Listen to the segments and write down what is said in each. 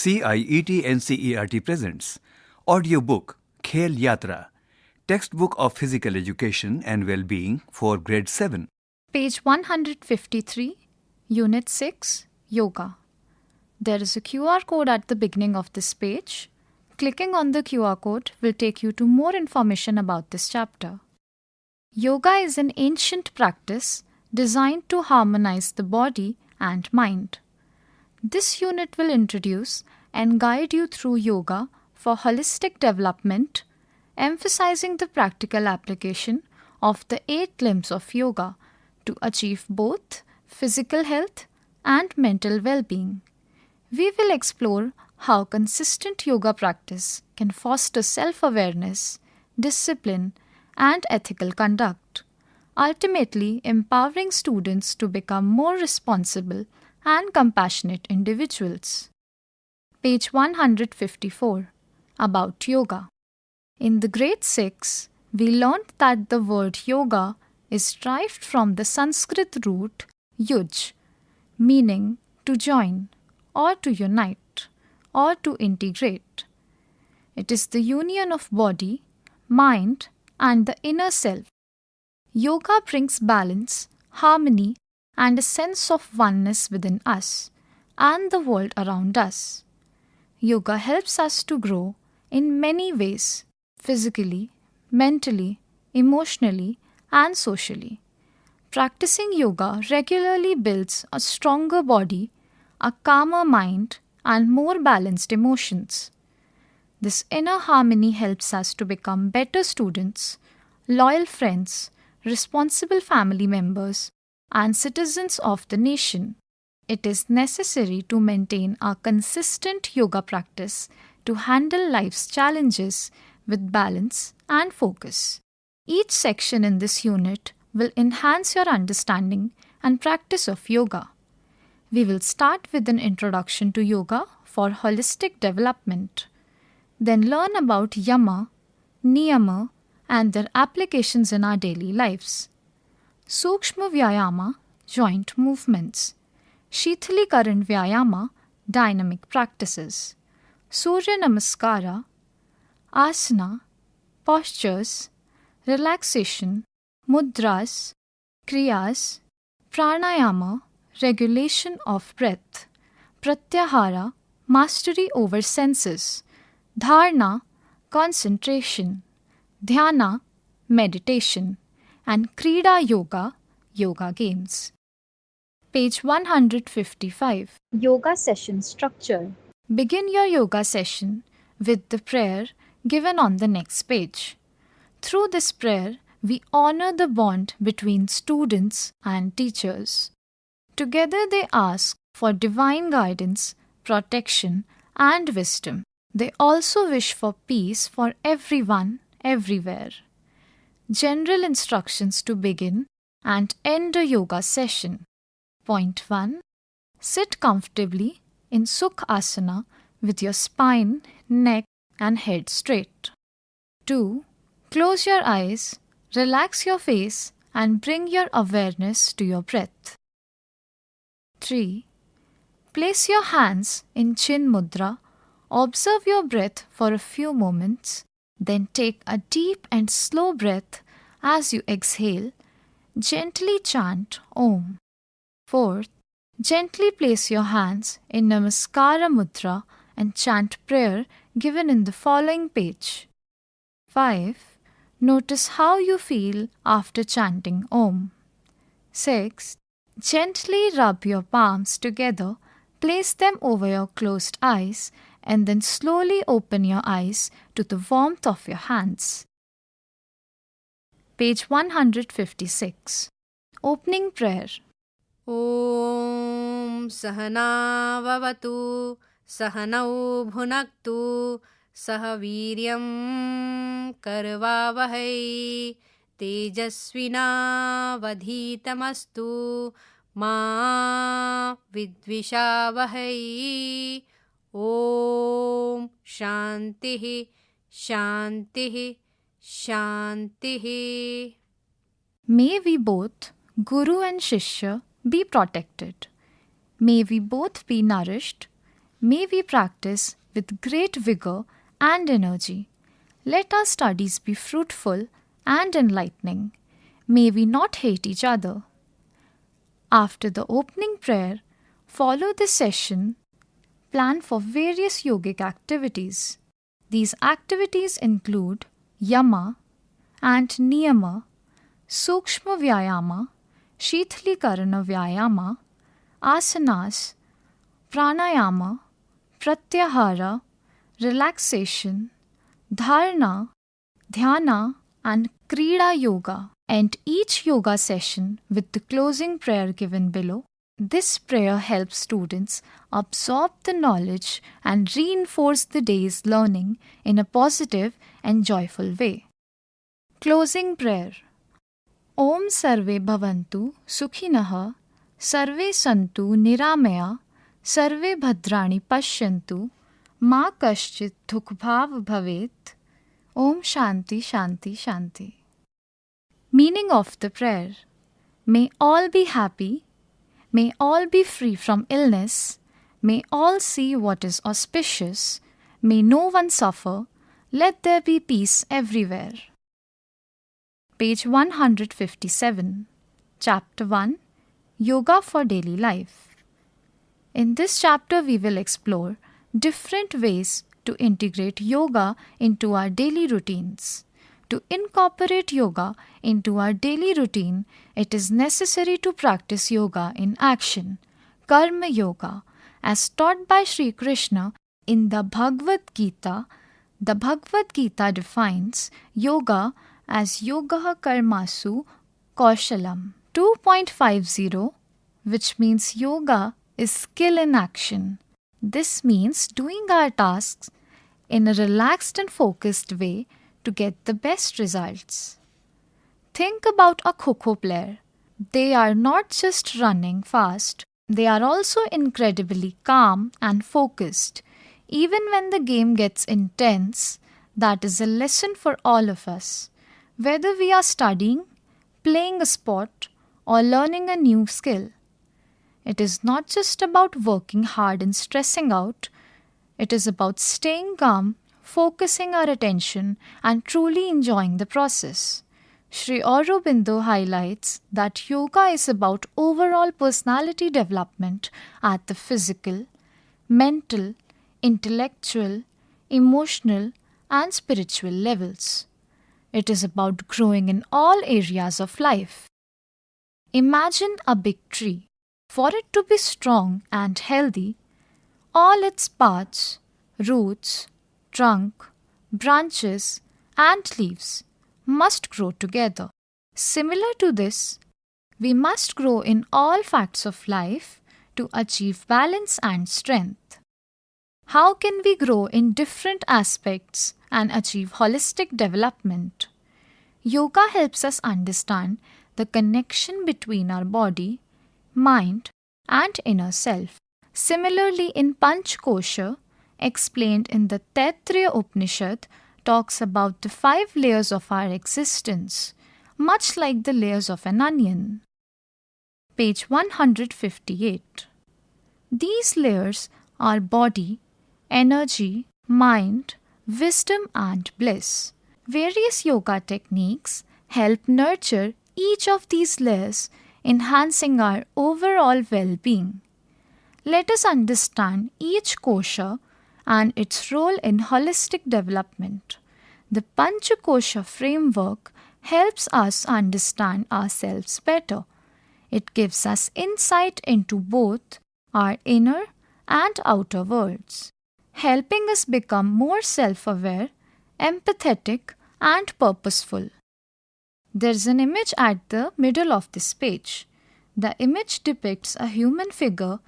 CIET NCERT presents audiobook Khel Yatra, textbook of physical education and well-being for grade 7. Page 153, Unit 6, Yoga. There is a QR code at the beginning of this page. Clicking on the QR code will take you to more information about this chapter. Yoga is an ancient practice designed to harmonize the body and mind. This unit will introduce and guide you through yoga for holistic development, emphasizing the practical application of the 8 limbs of yoga to achieve both physical health and mental well-being. We will explore how consistent yoga practice can foster self-awareness, discipline, and ethical conduct, ultimately empowering students to become more responsible and compassionate individuals. Page 154, About Yoga. In the grade 6, we learned that the word yoga is derived from the Sanskrit root yuj, meaning to join, or to unite, or to integrate. It is the union of body, mind, and the inner self. Yoga brings balance, harmony, and a sense of oneness within us and the world around us. Yoga helps us to grow in many ways, physically, mentally, emotionally, and socially. Practicing yoga regularly builds a stronger body, a calmer mind, and more balanced emotions. This inner harmony helps us to become better students, loyal friends, responsible family members, and citizens of the nation. It is necessary to maintain a consistent yoga practice to handle life's challenges with balance and focus. Each section in this unit will enhance your understanding and practice of yoga. We will start with an introduction to yoga for holistic development, then learn about yama, niyama, and their applications in our daily lives. Sukshma Vyayama, joint movements. Shithalikaran Vyayama, dynamic practices. Surya Namaskara, asana, postures, relaxation, mudras, kriyas, pranayama, regulation of breath, pratyahara, mastery over senses, dharana, concentration, dhyana, meditation, and Krida Yoga, yoga games. Page 155, Yoga Session Structure. Begin your yoga session with the prayer given on the next page. Through this prayer, we honor the bond between students and teachers. Together they ask for divine guidance, protection, and wisdom. They also wish for peace for everyone, everywhere. General instructions to begin and end a yoga session. Point 1. Sit comfortably in Sukh Asana with your spine, neck, and head straight. 2. Close your eyes, relax your face, and bring your awareness to your breath. 3. Place your hands in Chin Mudra. Observe your breath for a few moments. Then take a deep and slow breath as you exhale. Gently chant Om. 4th, gently place your hands in Namaskara Mudra and chant prayer given in the following page. 5. Notice how you feel after chanting Om. 6. Gently rub your palms together, place them over your closed eyes, and then slowly open your eyes to the warmth of your hands. Page 156. Opening Prayer. ॐ सहनाववतु सहनौ भुनक्तु सह वीर्यं करवावहै तेजस्विनावधीतमस्तु मा विद्विषावहै ॐ शान्तिः शान्तिः शान्तिः. May we both, Guru and Shishya, be protected. May we both be nourished. May we practice with great vigor and energy. Let our studies be fruitful and enlightening. May we not hate each other. After the opening prayer, follow the session planned for various yogic activities. These activities include Yama and Niyama, Sukshma Vyayama, Shithlikarana Vyayama, Asanas, Pranayama, Pratyahara, relaxation, Dharana, Dhyana, and Krida Yoga. End each yoga session with the closing prayer given below. This prayer helps students absorb the knowledge and reinforce the day's learning in a positive and joyful way. Closing prayer. Om Sarve Bhavantu Sukhinah Sarve Santu Niramaya Sarve Bhadrani Pashyantu Ma Kaschit Dukbhav Bhavet. Om Shanti Shanti Shanti. Meaning of the prayer. May all be happy. May all be free from illness. May all see what is auspicious. May no one suffer. Let there be peace everywhere. Page 157. Chapter 1. Yoga for Daily Life. In this chapter, we will explore different ways to integrate yoga into our daily routines. To incorporate yoga into our daily routine, it is necessary to practice yoga in action, Karma Yoga, as taught by Sri Krishna in the Bhagavad Gita. The Bhagavad Gita defines yoga as Yoga Karmasu Kaushalam 2.50, which means yoga is skill in action. This means doing our tasks in a relaxed and focused way to get the best results. Think about a Kho-Kho player. They are not just running fast, they are also incredibly calm and focused. Even when the game gets intense, that is a lesson for all of us. Whether we are studying, playing a sport, or learning a new skill. It is not just about working hard and stressing out, it is about staying calm, focusing our attention, and truly enjoying the process. Sri Aurobindo highlights that yoga is about overall personality development at the physical, mental, intellectual, emotional, and spiritual levels. It is about growing in all areas of life. Imagine a big tree. For it to be strong and healthy, all its parts, roots, trunk, branches, and leaves must grow together. Similar to this, we must grow in all facts of life to achieve balance and strength. How can we grow in different aspects and achieve holistic development? Yoga helps us understand the connection between our body, mind, and inner self. Similarly, in Panchkosha, explained in the Taittiriya Upanishad, talks about the 5 layers of our existence, much like the layers of an onion. Page 158. These layers are body, energy, mind, wisdom, and bliss. Various yoga techniques help nurture each of these layers, enhancing our overall well-being. Let us understand each kosha and its role in holistic development. The Panchakosha framework helps us understand ourselves better. It gives us insight into both our inner and outer worlds, helping us become more self-aware, empathetic, and purposeful. There's an image at the middle of this page. The image depicts a human figure,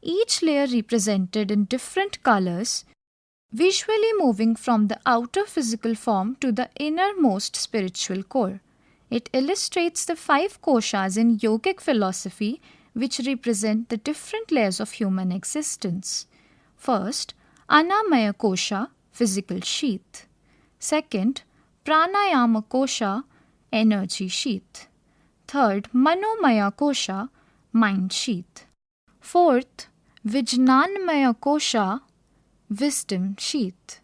each layer represented in different colors, visually moving from the outer physical form to the innermost spiritual core. It illustrates the 5 koshas in yogic philosophy, which represent the different layers of human existence. First, Annamaya kosha, physical sheath. Second, Pranayama kosha, energy sheath. Third, Manomaya kosha, mind sheath. Fourth, Vijnanmaya Kosha, wisdom sheath.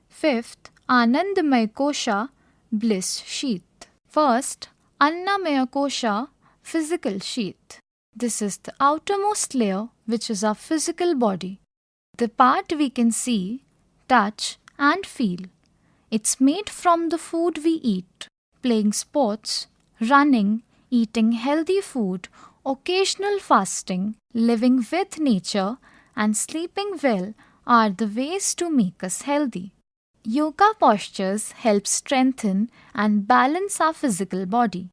Fifth, Anandamaya Kosha, bliss sheath. First, Annamaya Kosha, physical sheath. This is the outermost layer, which is our physical body, the part we can see, touch, and feel. It's made from the food we eat. Playing sports, running, eating healthy food, occasional fasting, living with nature, and sleeping well are the ways to make us healthy. Yoga postures help strengthen and balance our physical body.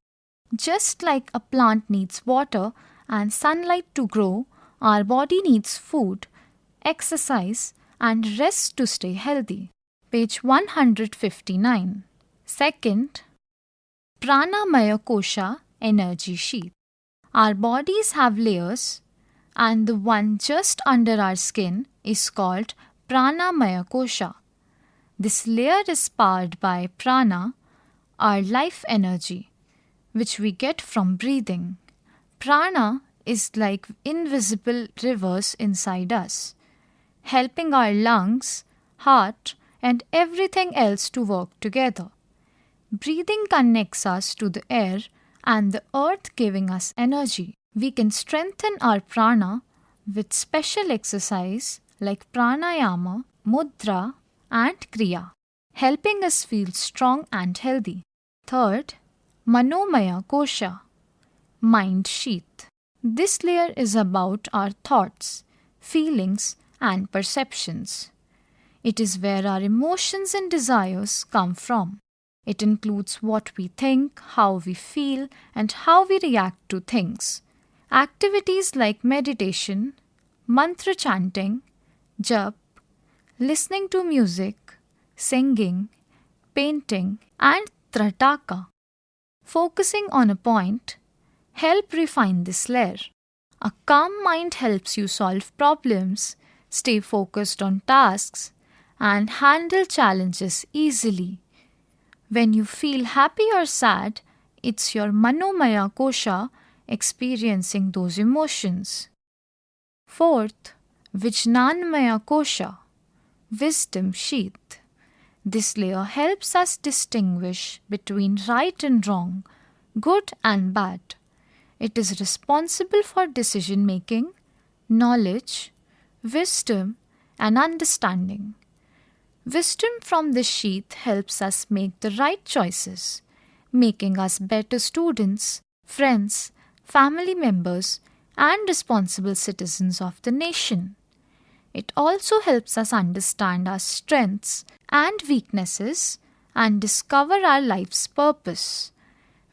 Just like a plant needs water and sunlight to grow, our body needs food, exercise, and rest to stay healthy. Page 159. Second, Pranamaya Kosha, energy sheath. Our bodies have layers, and the one just under our skin is called Pranamaya Kosha. This layer is powered by prana, our life energy, which we get from breathing. Prana is like invisible rivers inside us, helping our lungs, heart, and everything else to work together. Breathing connects us to the air and the earth, giving us energy. We can strengthen our prana with special exercise like pranayama, mudra, and kriya, helping us feel strong and healthy. Third, Manomaya Kosha, mind sheath. This layer is about our thoughts, feelings, and perceptions. It is where our emotions and desires come from. It includes what we think, how we feel, and how we react to things. Activities like meditation, mantra chanting, jap, listening to music, singing, painting, and trataka, focusing on a point, help refine this layer. A calm mind helps you solve problems, stay focused on tasks, and handle challenges easily. When you feel happy or sad, it's your Manomaya Kosha experiencing those emotions. Fourth, Vijnanmaya Kosha, wisdom sheath. This layer helps us distinguish between right and wrong, good and bad. It is responsible for decision making, knowledge, wisdom, and understanding. Wisdom from this sheath helps us make the right choices, making us better students, friends, family members, and responsible citizens of the nation. It also helps us understand our strengths and weaknesses and discover our life's purpose.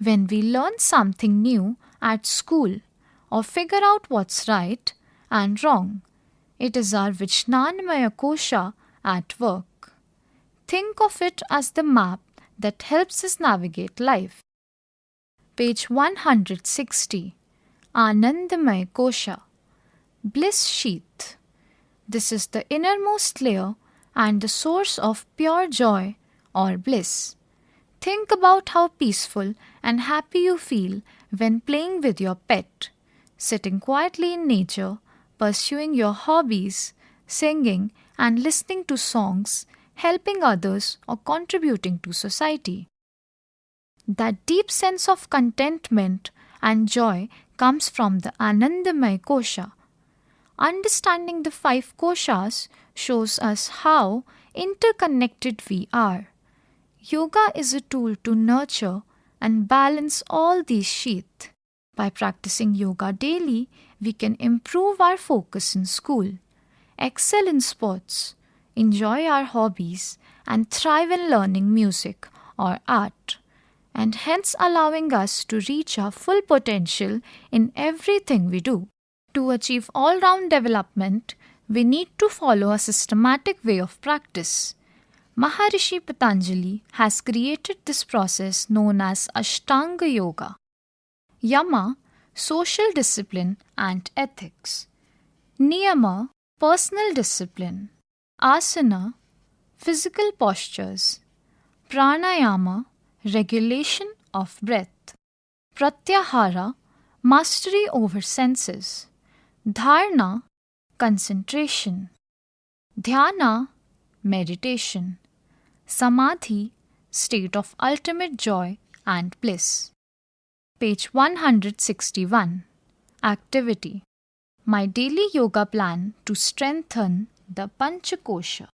When we learn something new at school or figure out what's right and wrong, it is our Vijnanmaya Kosha at work. Think of it as the map that helps us navigate life. Page 160. Anandamaya Kosha, bliss sheath. This is the innermost layer and the source of pure joy or bliss. Think about how peaceful and happy you feel when playing with your pet, sitting quietly in nature, pursuing your hobbies, singing and listening to songs, helping others, or contributing to society. That deep sense of contentment and joy comes from the Anandamaya Kosha. Understanding the 5 koshas shows us how interconnected we are. Yoga is a tool to nurture and balance all these sheaths. By practicing yoga daily, we can improve our focus in school, excel in sports, enjoy our hobbies, and thrive in learning music or art, and hence allowing us to reach our full potential in everything we do. To achieve all-round development, we need to follow a systematic way of practice. Maharishi Patanjali has created this process known as Ashtanga Yoga. Yama, social discipline and ethics. Niyama, personal discipline. Asana, physical postures. Pranayama, regulation of breath. Pratyahara, mastery over senses. Dharana, concentration. Dhyana, meditation. Samadhi, state of ultimate joy and bliss. Page 161. Activity. My daily yoga plan to strengthen the Panchakosha.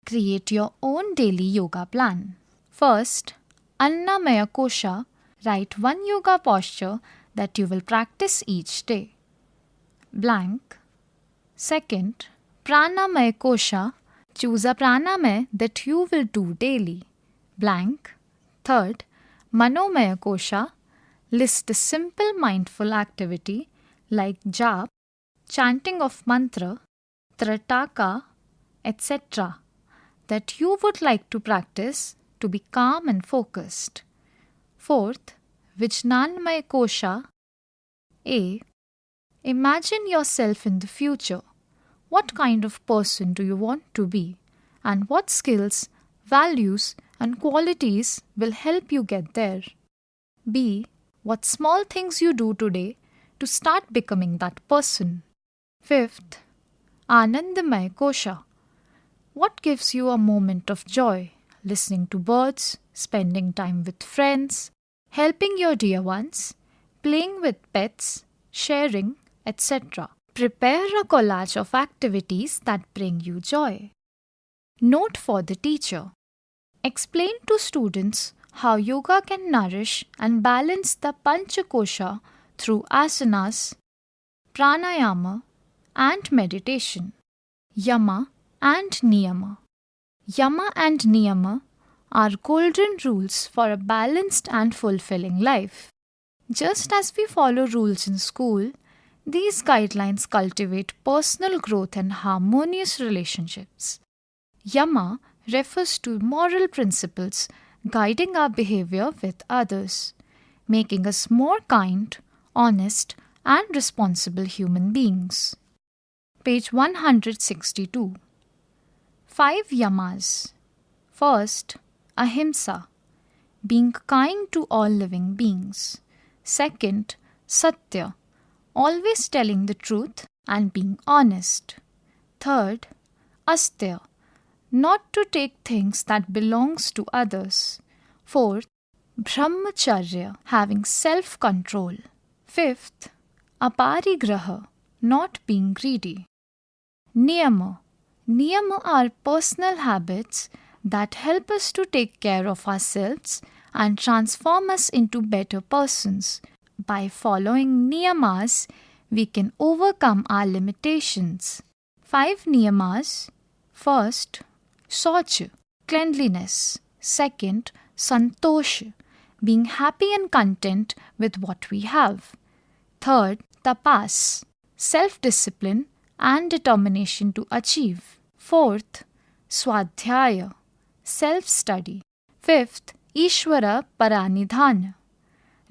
Create your own daily yoga plan. First, Annamaya Kosha. Write one yoga posture that you will practice each day. Blank. Second, Pranamaya Kosha. Choose a pranamaya that you will do daily. Blank. Third, Manomaya Kosha. List a simple mindful activity like jap, chanting of mantra, trataka, etc. that you would like to practice to be calm and focused. Fourth, Vijnanmaya Kosha. A. Imagine yourself in the future. What kind of person do you want to be? And what skills, values, and qualities will help you get there? B. What small things you do today to start becoming that person? Fifth, Anandamaya Kosha. What gives you a moment of joy? Listening to birds, spending time with friends, helping your dear ones, playing with pets, sharing, etc. Prepare a collage of activities that bring you joy. Note for the teacher. Explain to students how yoga can nourish and balance the Panchakosha through asanas, pranayama, and meditation. Yama and Niyama. Yama and Niyama are golden rules for a balanced and fulfilling life. Just as we follow rules in school, these guidelines cultivate personal growth and harmonious relationships. Yama refers to moral principles guiding our behavior with others, making us more kind, honest, and responsible human beings. Page 162. 5 yamas. First, ahimsa, being kind to all living beings. Second, satya, always telling the truth and being honest. Third, astya, not to take things that belongs to others. Fourth, brahmacharya, having self-control. Fifth, aparigraha, not being greedy. Niyama. Niyama are personal habits that help us to take care of ourselves and transform us into better persons. By following niyamas, we can overcome our limitations. 5 niyamas. First, Sauch, cleanliness. Second, Santosh, being happy and content with what we have. Third, Tapas, self-discipline and determination to achieve. Fourth, Swadhyaya, self-study. Fifth, Ishvara Paranidhana,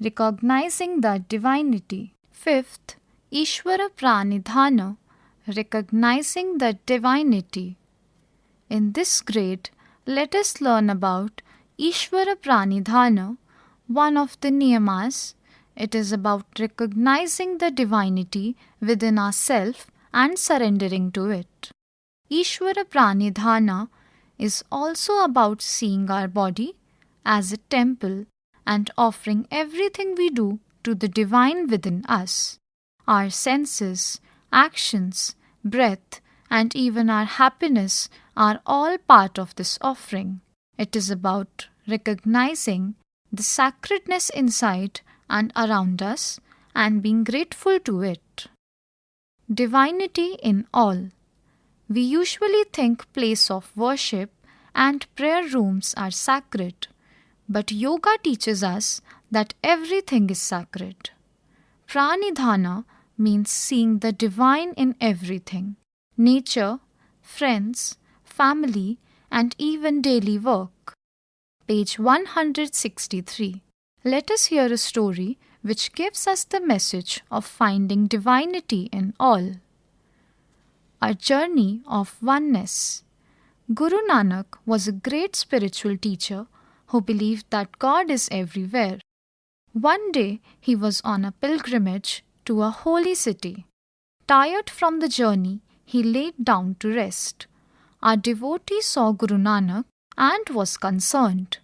recognizing the divinity. Fifth, Ishvara Pranidhana, recognizing the divinity. In this grade, let us learn about Ishvara Pranidhana, one of the niyamas. It is about recognizing the divinity within ourselves and surrendering to it. Ishvara Pranidhana is also about seeing our body as a temple and offering everything we do to the divine within us. Our senses, actions, breath, and even our happiness are all part of this offering. It is about recognizing the sacredness inside and around us and being grateful to it. Divinity in all. We usually think place of worship and prayer rooms are sacred, but yoga teaches us that everything is sacred. Pranidhana means seeing the divine in everything: nature, friends, family, and even daily work. Page 163. Let us hear a story which gives us the message of finding divinity in all. A journey of oneness. Guru Nanak was a great spiritual teacher who believed that God is everywhere. One day he was on a pilgrimage to a holy city. Tired from the journey, he laid down to rest. Our devotee saw Guru Nanak and was concerned.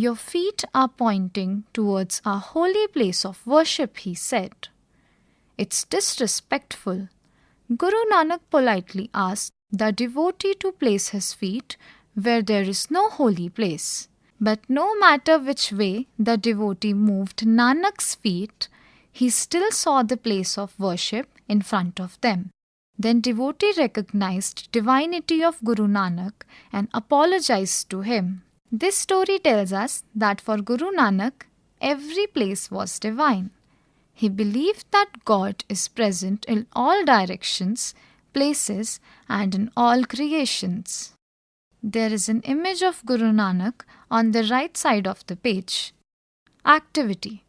"Your feet are pointing towards our holy place of worship," he said. "It's disrespectful." Guru Nanak politely asked the devotee to place his feet where there is no holy place. But no matter which way the devotee moved Nanak's feet, he still saw the place of worship in front of them. Then devotee recognized divinity of Guru Nanak and apologized to him. This story tells us that for Guru Nanak, every place was divine. He believed that God is present in all directions, places, and in all creations. There is an image of Guru Nanak on the right side of the page. Activity.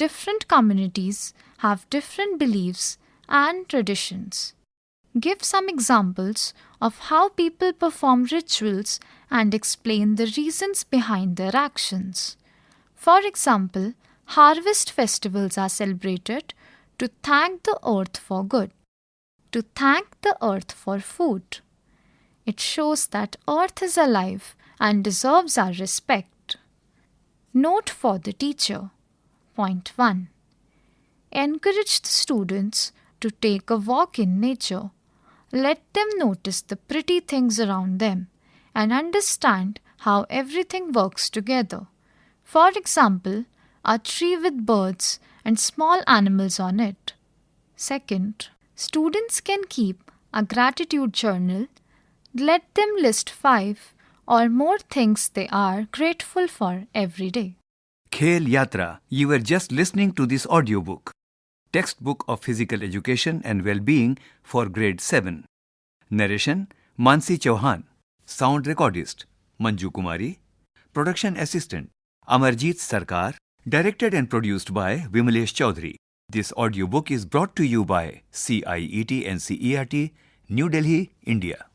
Different communities have different beliefs and traditions. Give some examples of how people perform rituals and explain the reasons behind their actions. For example, harvest festivals are celebrated to thank the earth for good, to thank the earth for food. It shows that earth is alive and deserves our respect. Note for the teacher. Point 1. Encourage the students to take a walk in nature. Let them notice the pretty things around them and understand how everything works together. For example, a tree with birds and small animals on it. Second, students can keep a gratitude journal. Let them list 5 or more things they are grateful for every day. Khel Yatra. You were just listening to this audiobook. Textbook of Physical Education and Well-being for Grade 7. Narration Mansi Chauhan. Sound Recordist Manju Kumari. Production Assistant Amarjeet Sarkar. Directed and produced by Vimalesh Chaudhary. This audiobook is brought to you by CIET NCERT, New Delhi, India.